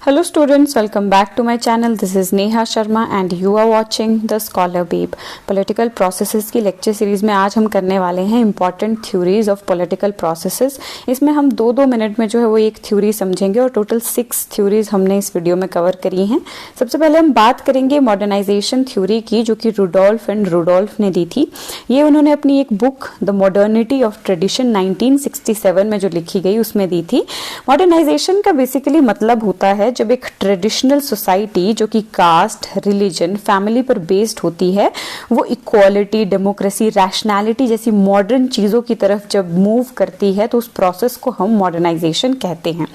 Hello students, welcome back to my channel. This is Neha Sharma and you are watching The Scholar Babe. Political processes की lecture series में आज हम करने वाले हैं important theories of political processes. इसमें हम दो मिनट में जो है वो एक थ्योरी समझेंगे और टोटल 6 थ्योरीज हमने इस वीडियो में कवर करी हैं। सबसे पहले हम बात करेंगे मॉडर्नाइजेशन थ्योरी की, जो कि रुडोल्फ एंड रुडोल्फ ने दी थी। ये उन्होंने अपनी एक book the modernity of tradition 1967 में जो लिखी गई उसमें दी थी। मॉडर्नाइजेशन का बेसिकली मतलब होता है जब एक ट्रेडिशनल सोसाइटी जो कि कास्ट, रिलीजन, फैमिली पर बेस्ड होती है, वो इक्वालिटी, डेमोक्रेसी, रैशनैलिटी जैसी मॉडर्न चीजों की तरफ जब मूव करती है तो उस प्रोसेस को हम मॉडर्नाइजेशन कहते हैं।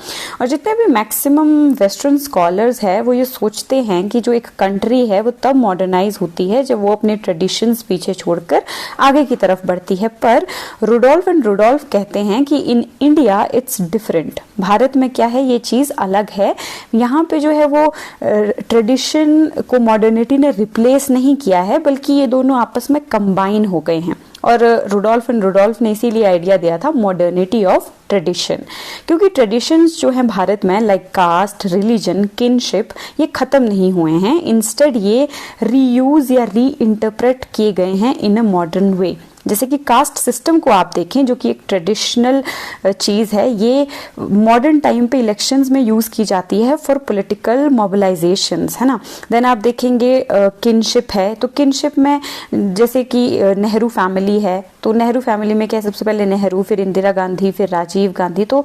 और जितने भी मैक्सिमम वेस्टर्न स्कॉलर्स है वो ये सोचते हैं कि जो एक कंट्री है वो तब मॉडर्नाइज होती है जब वो अपने ट्रेडिशंस पीछे छोड़कर आगे की तरफ बढ़ती है। पर रुडोल्फ एंड रुडोल्फ कहते हैं कि in India it's different. Bharat में क्या है, ये चीज अलग है। यहाँ पे जो है वो ट्रेडिशन को मॉडर्निटी ने रिप्लेस नहीं किया है, बल्कि ये दोनों आपस में कंबाइन हो गए हैं। और रुडोल्फ एंड रुडोल्फ ने इसीलिए आइडिया दिया था मॉडर्निटी ऑफ ट्रेडिशन, क्योंकि ट्रेडिशंस जो हैं भारत में लाइक कास्ट, रिलीजन, किनशिप, ये खत्म नहीं हुए हैं। इंस्टेड ये रीयूज या री इंटरप्रेट किए गए हैं इन अ मॉडर्न वे। जैसे कि कास्ट सिस्टम को आप देखें, जो कि एक ट्रेडिशनल चीज है, ये मॉडर्न टाइम पे इलेक्शंस में यूज की जाती है फॉर पॉलिटिकल मोबिलाइजेशंस, है ना। देन आप देखेंगे किनशिप है, तो किनशिप में जैसे कि नेहरू फैमिली है, तो नेहरू फैमिली में क्या है, सबसे पहले नेहरू, फिर इंदिरा गांधी, फिर राजीव गांधी। तो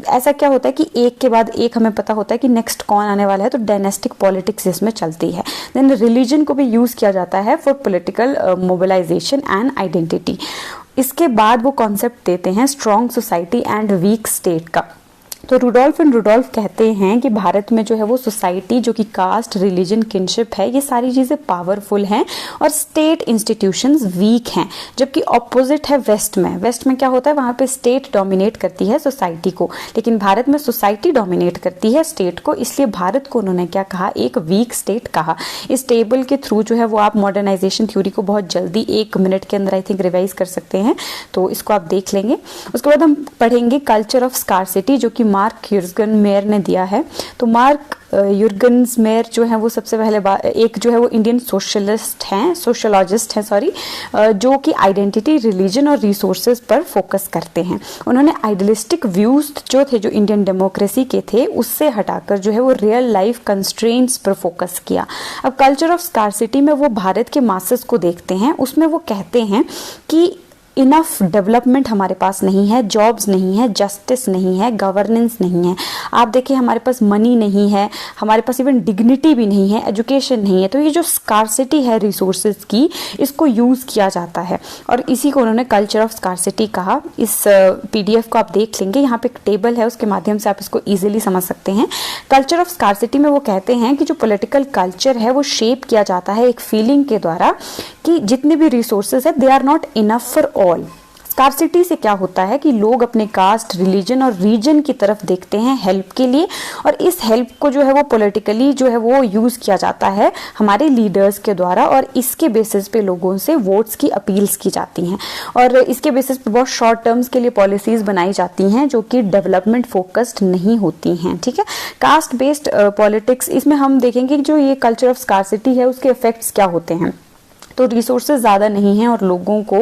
ऐसा क्या होता है कि एक के बाद एक हमें पता होता है कि नेक्स्ट कौन आने वाला है, तो डायनेस्टिक पॉलिटिक्स इसमें चलती है। देन रिलीजन को भी यूज किया जाता है for political mobilisation and identity. इसके बाद वो कॉन्सेप्ट देते हैं strong society and weak state का। तो रुडोल्फ एंड रुडोल्फ कहते हैं कि भारत में जो है वो सोसाइटी जो कि कास्ट, रिलीजन, किनशिप है, ये सारी चीजें पावरफुल हैं और स्टेट इंस्टीट्यूशंस वीक हैं। जबकि ऑपोजिट है वेस्ट में। वेस्ट में क्या होता है, वहां पे स्टेट डोमिनेट करती है सोसाइटी को, लेकिन भारत में सोसाइटी डोमिनेट करती है स्टेट को। इसलिए भारत को उन्होंने क्या कहा, एक वीक स्टेट कहा। इस टेबल के थ्रू जो है वो आप मॉडर्नाइजेशन थ्योरी को बहुत जल्दी 1 मिनट के अंदर आई थिंक रिवाइज कर सकते हैं, तो इसको आप देख लेंगे। उसके बाद हम पढ़ेंगे कल्चर ऑफ स्कार्सिटी, जो कि मार्क युर्गेनमेयर ने दिया है। तो मार्क युर्गेनमेयर जो है वो सबसे पहले एक जो है वो इंडियन सोशोलॉजिस्ट हैं, जो कि आइडेंटिटी, रिलीजन और रिसोर्सेज पर फोकस करते हैं। उन्होंने आइडियलिस्टिक व्यूज जो थे, जो इंडियन डेमोक्रेसी के थे, उससे हटाकर जो है वो रियल लाइफ कंस्ट्रेंट्स पर फोकस किया। अब कल्चर ऑफ स्कार्सिटी में वो भारत के मासेस को देखते हैं। उसमें वो कहते हैं कि इनफ डेवलपमेंट हमारे पास नहीं है, जॉब्स नहीं है, जस्टिस नहीं है, गवर्नेंस नहीं है। आप देखिए हमारे पास मनी नहीं है, हमारे पास इवन डिग्निटी भी नहीं है, एजुकेशन नहीं है। तो ये जो स्कार्सिटी है रिसोर्सेज की, इसको यूज किया जाता है और इसी को उन्होंने कल्चर ऑफ स्कार्सिटी कहा। इस पीडीएफ को आप देख लेंगे, यहाँ पे एक टेबल है, उसके माध्यम से आप इसको इजिली समझ सकते हैं। कल्चर ऑफ स्कार्सिटी में वो कहते हैं कि जो पॉलिटिकल कल्चर है वो शेप किया जाता है एक फीलिंग के द्वारा कि जितने भी रिसोर्सेज है they are not enough for all. Scarcity से क्या होता है कि लोग अपने कास्ट, रिलीजन और रीजन की तरफ देखते हैं हेल्प के लिए, और इस हेल्प को जो है वो पॉलिटिकली जो है वो यूज किया जाता है हमारे लीडर्स के द्वारा, और इसके बेसिस पे लोगों से वोट्स की अपील्स की जाती हैं और इसके बेसिस पे बहुत शॉर्ट टर्म्स के लिए पॉलिसीज बनाई जाती हैं जो कि डेवलपमेंट फोकस्ड नहीं होती हैं। ठीक है, कास्ट बेस्ड पॉलिटिक्स, इसमें हम देखेंगे कि जो ये कल्चर ऑफ स्कार्सिटी है उसके इफेक्ट्स क्या होते हैं। तो रिसोर्सेज ज़्यादा नहीं है और लोगों को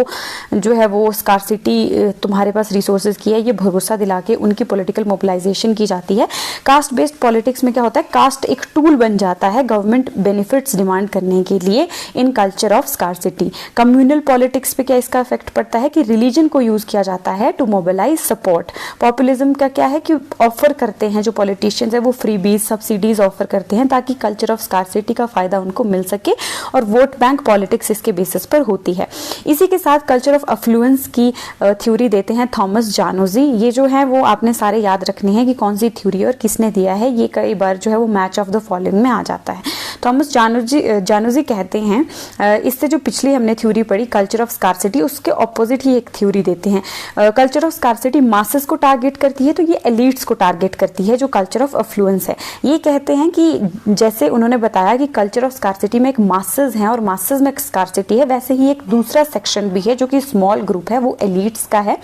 जो है वो स्कार्सिटी, तुम्हारे पास रिसोर्सेज की है, ये भरोसा दिला के उनकी पॉलिटिकल मोबिलाइजेशन की जाती है। कास्ट बेस्ड पॉलिटिक्स में क्या होता है, कास्ट एक टूल बन जाता है गवर्नमेंट बेनिफिट्स डिमांड करने के लिए in culture of scarcity. Communal politics पे क्या इसका इफेक्ट पड़ता है कि रिलीजन को यूज किया जाता है टू मोबिलाइज सपोर्ट। पॉपुलिज्म का क्या है कि ऑफर करते हैं जो पॉलिटिशियंस है वो फ्रीबीज, सब्सिडीज ऑफर करते हैं ताकि कल्चर ऑफ स्कार्सिटी का फायदा उनको मिल सके, और वोट बैंक पॉलिटिक्स इसके बेसिस पर होती है। इसी के साथ कल्चर ऑफ अफ्लुएंस की थ्योरी देते हैं थॉमस जानोजी। ये जो है वो आपने सारे याद रखने हैं कि कौन सी थ्योरी और किसने दिया है, ये कई बार जो है वो मैच ऑफ द फॉलोइंग में आ जाता है। थॉमस जानोजी कहते हैं, इससे जो पिछली हमने थ्योरी पढ़ी कल्चर ऑफ स्कार्सिटी, उसके ऑपोजिट ही एक थ्योरी देते हैं। कल्चर ऑफ स्कार्सिटी मासेस को टारगेट करती है, तो ये एलिट्स को टारगेट करती है। जो कल्चर ऑफ अफ्लुएंस है, ये कहते हैं कि जैसे उन्होंने बताया कि कल्चर ऑफ स्कार्सिटी में एक मासेस हैं और मासेस में स्कार्सिटी है, वैसे ही एक दूसरा सेक्शन भी है जो कि स्मॉल ग्रुप है, वो एलिट्स का है,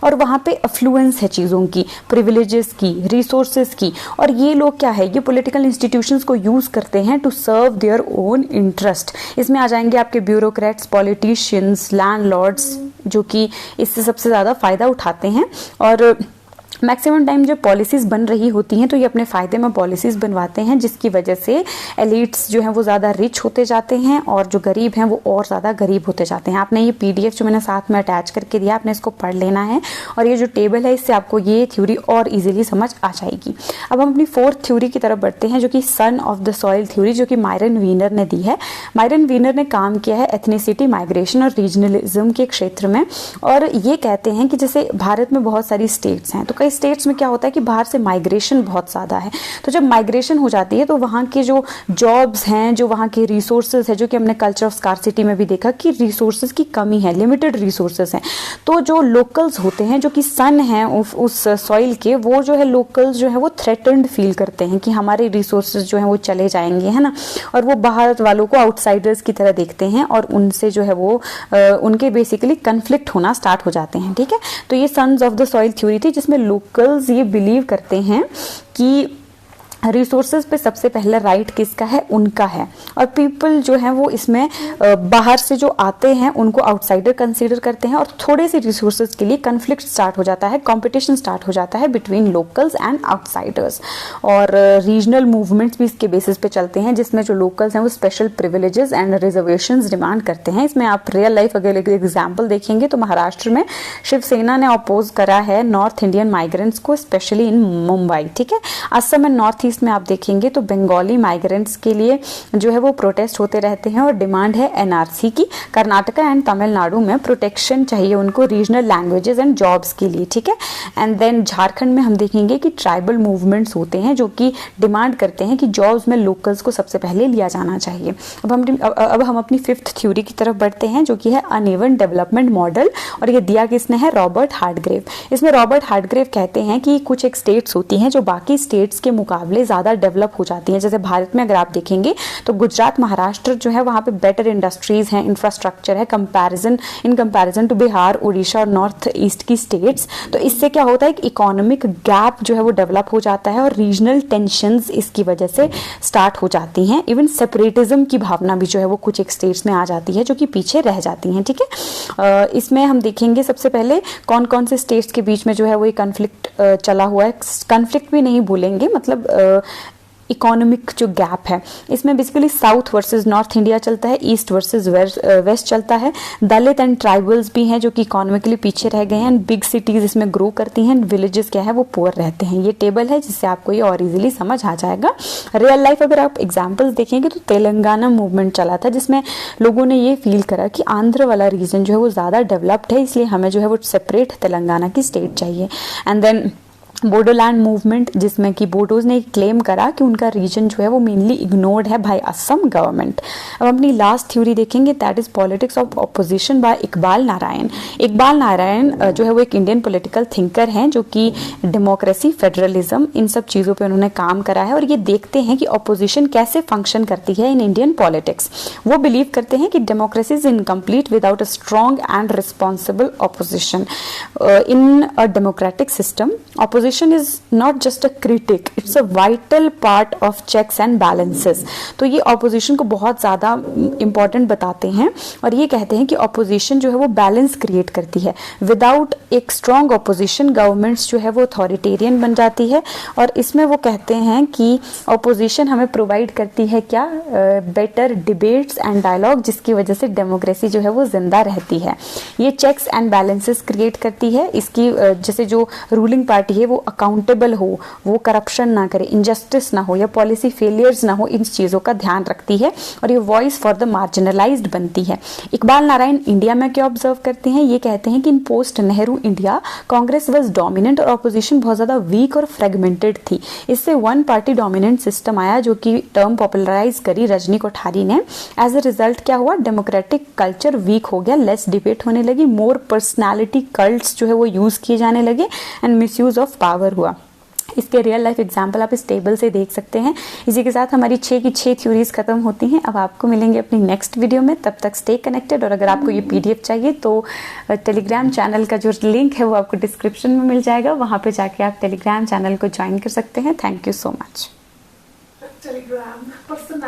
और वहाँ पे अफ्लुएंस है चीज़ों की, प्रिविलेजेस की, रिसोर्सेज की, और ये लोग क्या है, ये पॉलिटिकल इंस्टीट्यूशंस को यूज़ करते हैं to serve their own interest. इसमें आ जाएंगे आपके ब्यूरोक्रेट्स, पॉलिटिशियंस, लैंडलॉर्ड्स, जो कि इससे सबसे ज़्यादा फ़ायदा उठाते हैं। और मैक्सिमम टाइम जो पॉलिसीज़ बन रही होती हैं तो ये अपने फ़ायदे में पॉलिसीज़ बनवाते हैं, जिसकी वजह से एलिट्स जो हैं वो ज़्यादा रिच होते जाते हैं और जो गरीब हैं वो और ज़्यादा गरीब होते जाते हैं। आपने ये PDF जो मैंने साथ में अटैच करके दिया, आपने इसको पढ़ लेना है, और ये जो टेबल है इससे आपको ये थ्योरी और ईजिली समझ आ जाएगी। अब हम अपनी फोर्थ थ्योरी की तरफ बढ़ते हैं, जो कि son of the soil theory, जो कि मायरन वीनर ने दी है। मायरन वीनर ने काम किया है एथनिसिटी, माइग्रेशन और रीजनलिज्म के क्षेत्र में, और ये कहते हैं कि जैसे भारत में बहुत सारी स्टेट्स हैं, तो कई स्टेट्स में क्या होता है कि बाहर से माइग्रेशन बहुत ज़्यादा है। तो जब माइग्रेशन हो जाती है तो वहाँ के जो जॉब्स हैं, जो वहाँ के रिसोर्सेज है, जो कि हमने कल्चर ऑफ स्कार्सिटी में भी देखा कि रिसोर्सेज की कमी है, लिमिटेड रिसोर्सेज हैं, तो जो लोकल्स होते हैं, जो कि सन हैं उस सॉइल के, वो जो है लोकल्स जो है वो थ्रेटन्ड फील करते हैं कि हमारे रिसोर्सेज जो हैं वो चले जाएंगे, है ना, और वो बाहर वालों को आउटसाइडर्स की तरह देखते हैं और उनसे जो है वो उनके बेसिकली कन्फ्लिक्ट होना स्टार्ट हो जाते हैं। ठीक है, तो ये sons of the soil theory थी, जिसमें लोकल्स ये बिलीव करते हैं कि रिसोर्सेज पे सबसे पहले राइट किसका है, उनका है, और पीपल जो है वो इसमें बाहर से जो आते हैं उनको आउटसाइडर कंसीडर करते हैं, और थोड़े से रिसोर्सेज के लिए कन्फ्लिक्ट स्टार्ट हो जाता है, कंपटीशन स्टार्ट हो जाता है बिटवीन लोकल्स एंड आउटसाइडर्स। और रीजनल मूवमेंट्स भी इसके बेसिस पे चलते हैं, जिसमें जो लोकल्स हैं वो special privileges and reservations demand करते हैं। इसमें आप रियल लाइफ अगर एग्जाम्पल देखेंगे तो महाराष्ट्र में शिवसेना ने अपोज करा है नॉर्थ इंडियन माइग्रेंट्स को, स्पेशली इन मुंबई। ठीक है, असम एंड नॉर्थ ईस्ट में आप देखेंगे तो बंगाली माइग्रेंट्स के लिए जो है वो प्रोटेस्ट होते रहते हैं और डिमांड है NRC की। कर्नाटका एंड तमिलनाडु में प्रोटेक्शन चाहिए उनको रीजनल लैंग्वेजेस एंड जॉब्स के लिए। ठीक है, एंड देन झारखंड में हम देखेंगे कि ट्राइबल मूवमेंट्स होते हैं जो कि डिमांड करते हैं कि जॉब्स में लोकल्स को सबसे पहले लिया जाना चाहिए। अब हम अपनी फिफ्थ थ्योरी की तरफ बढ़ते हैं, जो कि है अनइवन डेवलपमेंट मॉडल, और ये दिया किसने है, रॉबर्ट हार्डग्रेव। इसमें रॉबर्ट हार्डग्रेव कहते हैं कि कुछ एक स्टेट्स होती हैं जो बाकी स्टेट्स के मुकाबले ज़्यादा डेवलप हो जाती हैं। जैसे भारत में अगर आप देखेंगे तो गुजरात, महाराष्ट्र जो है वहाँ पे बेटर इंडस्ट्रीज हैं, इंफ्रास्ट्रक्चर है in comparison to Bihar, Orissa और नॉर्थ ईस्ट की स्टेट्स। तो इससे क्या होता है कि इकोनॉमिक गैप जो है वो डेवलप हो जाता है और रीजनल टेंशंस इसकी वजह से स्टार्ट हो जाती हैं। इवन सेपरेटिज्म की भावना भी जो है वो कुछ एक स्टेट्स में आ जाती है जो कि पीछे रह जाती हैं। ठीक है, इसमें हम देखेंगे सबसे पहले कौन कौन से स्टेट्स के बीच में जो है वो ये कन्फ्लिक्ट चला हुआ है। कन्फ्लिक्ट भी नहीं बोलेंगे, मतलब इकोनॉमिक जो गैप है, इसमें basically south versus north India चलता है, ईस्ट वर्सेस वेस्ट चलता है। दलित एंड ट्राइबल्स भी हैं जो कि इकोनॉमिकली पीछे रह गए हैं, एंड बिग सिटीज इसमें ग्रो करती हैं, विलेजेस क्या है वो पुअर रहते हैं। ये टेबल है जिससे आपको ये और इजीली समझ आ जाएगा। रियल लाइफ अगर आप एग्जांपल्स देखेंगे तो तेलंगाना मूवमेंट चला था, जिसमें लोगों ने ये फील करा कि आंध्र वाला रीजन जो है वो ज़्यादा डेवलप्ड है, इसलिए हमें जो है वो सेपरेट तेलंगाना की स्टेट चाहिए। एंड देन बोडोलैंड मूवमेंट, जिसमें कि बोडोज ने क्लेम करा कि उनका रीजन जो है वो मेनली इग्नोर्ड है बाय असम गवर्नमेंट। अब अपनी लास्ट थ्योरी देखेंगे, that is politics of opposition by Iqbal Narain. Iqbal Narain जो है वो एक इंडियन पॉलिटिकल थिंकर हैं जो कि डेमोक्रेसी, फेडरलिज्म, इन सब चीज़ों पे उन्होंने काम करा है, और ये देखते हैं कि ऑपोजिशन कैसे फंक्शन करती है इन इंडियन पॉलिटिक्स। वो बिलीव करते हैं कि democracy is incomplete without a strong and responsible opposition. In a democratic system opposition is not just a critic, it's a vital part of checks and balances। तो ये opposition को बहुत ज़्यादा important बताते हैं और ये कहते हैं कि opposition जो है वो balance create करती है। Without एक strong opposition governments जो है वो authoritarian बन जाती है, और इसमें वो कहते हैं कि opposition हमें provide करती है क्या, better debates and dialogue, जिसकी वजह से democracy जो है वो जिंदा रहती है। ये checks and balances create करती है, इसकी जैसे जो ruling party है वो अकाउंटेबल हो, वो करप्शन ना करे, इनजस्टिस ना हो या पॉलिसी फेलियर्स ना हो, इन चीज़ों का ध्यान रखती है और ये वॉइस फॉर द मार्जिनलाइज्ड बनती है। इकबाल नारायण इंडिया में क्या ऑब्जर्व करते हैं, ये कहते हैं कि in post Nehru India Congress was dominant और ऑपोजिशन बहुत ज़्यादा वीक और फ्रेगमेंटेड थी। इससे वन पार्टी डोमिनेंट सिस्टम आया जो कि टर्म पॉपुलराइज करी रजनी कोठारी ने। एज ए रिजल्ट क्या हुआ, डेमोक्रेटिक कल्चर वीक हो गया, लेस डिबेट होने लगी, मोर पर्सनैलिटी कल्ट्स जो है वो यूज़ किए जाने लगे एंड मिसयूज ऑफ पावर हुआ। इसके रियल लाइफ एग्जाम्पल आप इस टेबल से देख सकते हैं। इसी के साथ हमारी 6 की 6 थ्योरीज खत्म होती हैं। अब आपको मिलेंगे अपनी नेक्स्ट वीडियो में, तब तक स्टे कनेक्टेड। और अगर आपको ये PDF चाहिए तो टेलीग्राम चैनल का जो लिंक है वो आपको डिस्क्रिप्शन में मिल जाएगा, वहाँ पे जाके आप टेलीग्राम चैनल को ज्वाइन कर सकते हैं। Thank you so much. Telegram